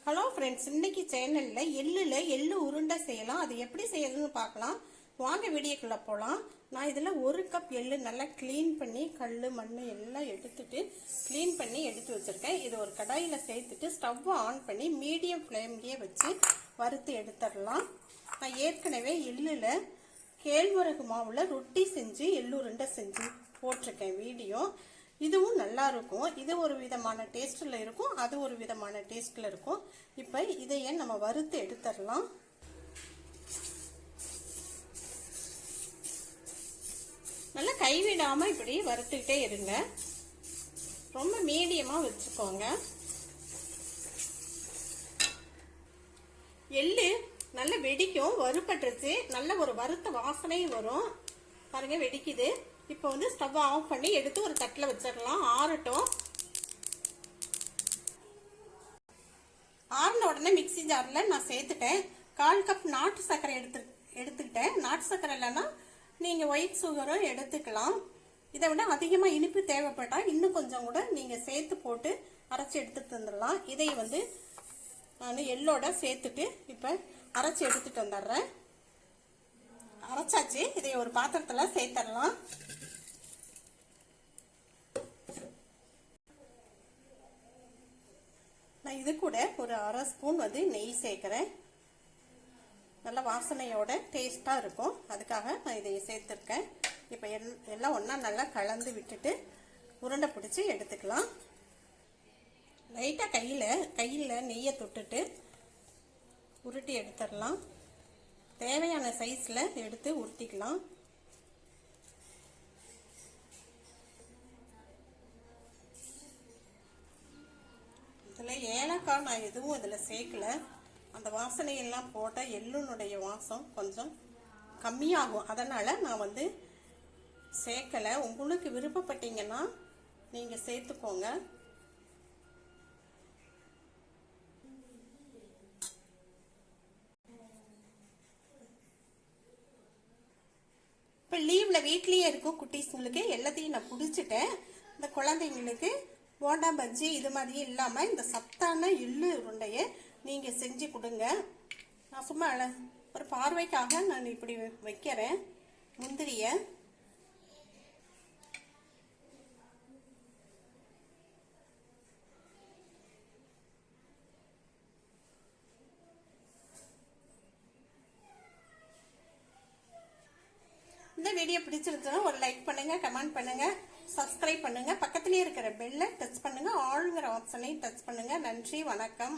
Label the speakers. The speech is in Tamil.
Speaker 1: ஹலோ ஃப்ரெண்ட்ஸ், இன்னைக்கு சேனலில் எள்ளு உருண்டை செய்யலாம். அது எப்படி செய்யறதுன்னு பார்க்கலாம். வாங்க வீடியோக்குள்ளே போகலாம். நான் இதில் 1 கப் எள்ளு நல்லா க்ளீன் பண்ணி கல் மண் எல்லாம் எடுத்துட்டு க்ளீன் பண்ணி எடுத்து வச்சுருக்கேன். இது ஒரு கடாயில் சேர்த்துட்டு ஸ்டவ்வை ஆன் பண்ணி மீடியம் ஃப்ளேம்லேயே வச்சு வறுத்து எடுத்துடலாம். நான் ஏற்கனவே எள்ளில் கேழ்வரகு மாவில் ரொட்டி செஞ்சு எள்ளு உருண்டை செஞ்சு போட்டிருக்கேன் வீடியோ. இதுவும் நல்லா இருக்கும். இது ஒரு விதமான டேஸ்ட்ல இருக்கும், அது ஒரு விதமான டேஸ்ட்ல இருக்கும். இப்போ இதையே நம்ம வறுத்து எடுத்துடலாம். நல்லா கைவிடாம இப்படி வறுத்துக்கிட்டே இருங்க. ரொம்ப மீடியமா வச்சுக்கோங்க. எள்ளு நல்லா வெடிக்கும். வறுபட்டுருச்சு, நல்ல ஒரு வறுத்த வாசனையும் வரும். பாருங்க வெடிக்குது. இப்போ வந்து ஸ்டவ் ஆஃப் பண்ணி எடுத்து ஒரு தட்டில் வச்சிடலாம். ஆறட்டும். ஆறின உடனே மிக்சி ஜாரில் நான் சேர்த்துட்டேன். 1/4 கப் நாட்டு சர்க்கரை எடுத்துக்கிட்டேன். நாட்டு சர்க்கரை இல்லைன்னா நீங்கள் ஒயிட் சுகரும் எடுத்துக்கலாம். இதை விட அதிகமாக இனிப்பு தேவைப்பட்டால் இன்னும் கொஞ்சம் கூட நீங்கள் சேர்த்து போட்டு அரைச்சி எடுத்துட்டு வந்துடலாம். இதை வந்து நான் எள்ளோட சேர்த்துட்டு இப்போ அரைச்சி எடுத்துட்டு வந்துடுறேன். அரைச்சாச்சு. இதை ஒரு பாத்திரத்தில் சேர்த்துடலாம். நான் இது கூட ஒரு 1/2 ஸ்பூன் வந்து நெய் சேர்க்கிறேன். நல்ல வாசனையோட டேஸ்டா இருக்கும், அதுக்காக நான் இதை சேர்த்துருக்கேன். இப்போ எல்லாம் ஒன்றா நல்லா கலந்து விட்டுட்டு உருண்டை பிடிச்சி எடுத்துக்கலாம். லைட்டாக கையில் நெய்யை தொட்டுட்டு உருட்டி எடுத்துடலாம். தேவையான சைஸில் எடுத்து உருட்டிக்கலாம். இதில் ஏலக்காய் நான் எதுவும் இதில் சேர்க்கல. அந்த வாசனையெல்லாம் போட்டால் எள்ளுனுடைய வாசம் கொஞ்சம் கம்மியாகும், அதனால் நான் வந்து சேர்க்கலை. உங்களுக்கு விருப்பப்பட்டீங்கன்னா நீங்கள் சேர்த்துக்கோங்க. இப்போ லீவில் வீட்லேயே இருக்கும் குட்டீஸுங்களுக்கு எல்லாத்தையும் நான் பிடிச்சிட்டேன். இந்த குழந்தைங்களுக்கு போண்டா பஜ்ஜி இது மாதிரி இல்லாமல் இந்த சத்தான எள்ளு உருண்டையை நீங்கள் செஞ்சு கொடுங்க. நான் சும்மா ஒரு பார்வைக்காக நான் இப்படி வைக்கிறேன் முந்திரியை. இந்த வீடியோ பிடிச்சிருந்தா ஒரு லைக் பண்ணுங்க, கமெண்ட் பண்ணுங்க, சப்ஸ்கிரைப் பண்ணுங்க, பக்கத்திலே இருக்கிற பெல்லை டச் பண்ணுங்க, ஆளுங்கிற ஆப்ஷனை டச் பண்ணுங்க. நன்றி, வணக்கம்.